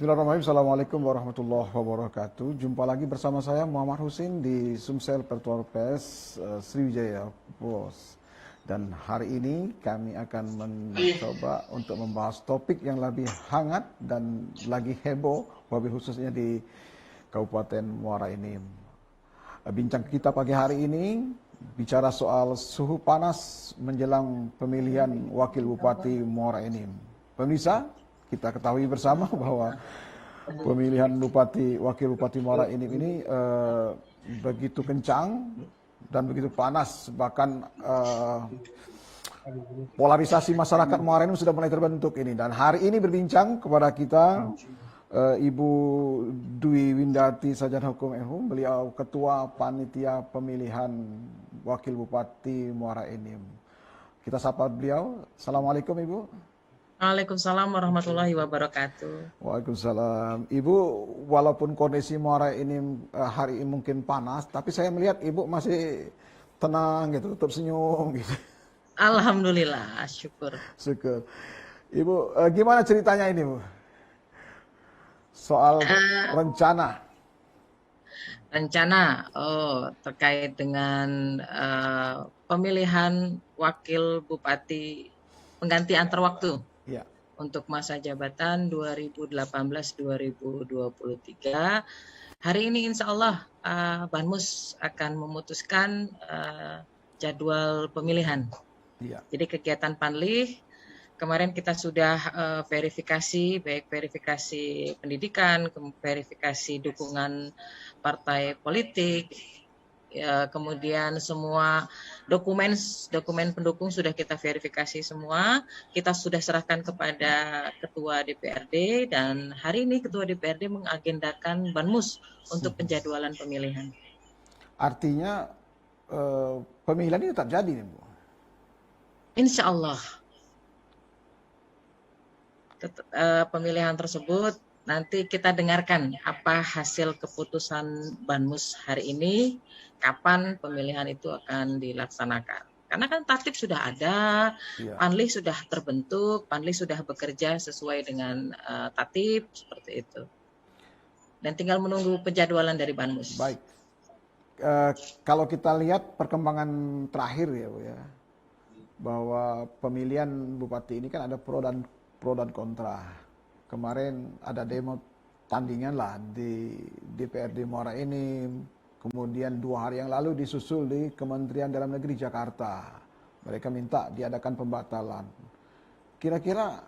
Bismillahirrahmanirrahim. Assalamualaikum warahmatullahi wabarakatuh. Jumpa lagi bersama saya Muhammad Husin di Sumsel Pertuar PS Sriwijaya Bos. Dan hari ini kami akan mencoba untuk membahas topik yang lebih hangat dan lagi heboh, wabil khususnya di Kabupaten Muara Enim. Bincang kita pagi hari ini bicara soal suhu panas menjelang pemilihan Wakil Bupati Muara Enim. Pemirsa, kita ketahui bersama bahwa pemilihan Wakil Bupati Muara Enim ini begitu kencang dan begitu panas, bahkan polarisasi masyarakat Muara Enim sudah mulai terbentuk ini. Dan hari ini berbincang kepada kita Ibu Dwi Windati Sarjana Hukum MHum, beliau Ketua Panitia Pemilihan Wakil Bupati Muara Enim. Kita sapa beliau. Assalamualaikum Ibu. Waalaikumsalam warahmatullahi wabarakatuh. Waalaikumsalam. Ibu, walaupun kondisi Muara ini hari ini mungkin panas, tapi saya melihat Ibu masih tenang gitu, tetap senyum gitu. Alhamdulillah, syukur. Syukur. Ibu, gimana ceritanya ini, Bu? Soal rencana. Terkait dengan pemilihan wakil bupati pengganti antar waktu. Ya. Untuk masa jabatan 2018-2023. Hari ini insya Allah Banmus akan memutuskan jadwal pemilihan. Ya. Jadi kegiatan Panlih, kemarin kita sudah verifikasi, baik verifikasi pendidikan, verifikasi dukungan partai politik, ya, kemudian semua dokumen pendukung sudah kita verifikasi semua. Kita sudah serahkan kepada Ketua DPRD dan hari ini Ketua DPRD mengagendakan Banmus untuk penjadwalan pemilihan. Artinya pemilihan ini tetap jadi nih, Bu? Insya Allah. Pemilihan tersebut nanti kita dengarkan apa hasil keputusan Banmus hari ini, kapan pemilihan itu akan dilaksanakan. Karena kan tatip sudah ada, ya. Panlih sudah terbentuk, Panlih sudah bekerja sesuai dengan tatip, seperti itu. Dan tinggal menunggu penjadwalan dari Banmus. Baik. Kalau kita lihat perkembangan terakhir ya, Bu, ya, bahwa pemilihan bupati ini kan ada pro dan kontra. Kemarin ada demo tandingan lah di DPRD Muara Enim. Kemudian 2 hari yang lalu disusul di Kementerian Dalam Negeri Jakarta. Mereka minta diadakan pembatalan. Kira-kira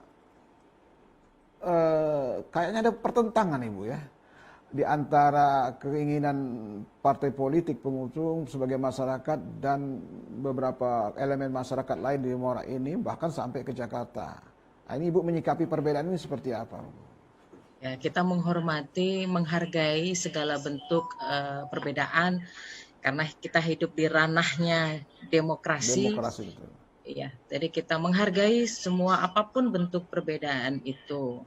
kayaknya ada pertentangan Ibu ya, di antara keinginan partai politik pengusung sebagai masyarakat dan beberapa elemen masyarakat lain di Muara Enim, bahkan sampai ke Jakarta. Nah, ini Ibu menyikapi perbedaan ini seperti apa? Ya, kita menghormati, menghargai segala bentuk perbedaan karena kita hidup di ranahnya demokrasi. Demokrasi, betul. Iya, jadi kita menghargai semua apapun bentuk perbedaan itu.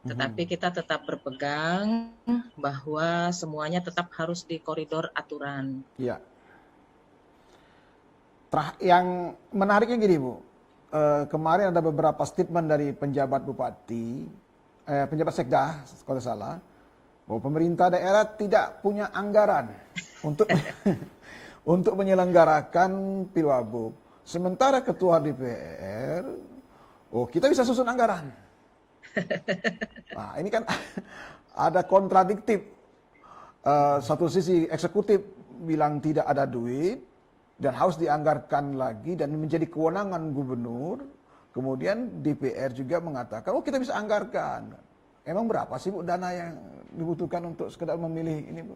Tetapi kita tetap berpegang bahwa semuanya tetap harus di koridor aturan. Iya. Yang menariknya gini, Bu. Kemarin ada beberapa statement dari penjabat bupati, penjabat sekda, kalau salah, bahwa pemerintah daerah tidak punya anggaran untuk untuk menyelenggarakan Pilwabub. Sementara ketua DPR, kita bisa susun anggaran. Nah, ini kan ada kontradiktif. Satu sisi eksekutif bilang tidak ada duit dan harus dianggarkan lagi dan menjadi kewenangan gubernur. Kemudian DPR juga mengatakan, kita bisa anggarkan. Emang berapa sih Bu dana yang dibutuhkan untuk sekedar memilih ini, Bu?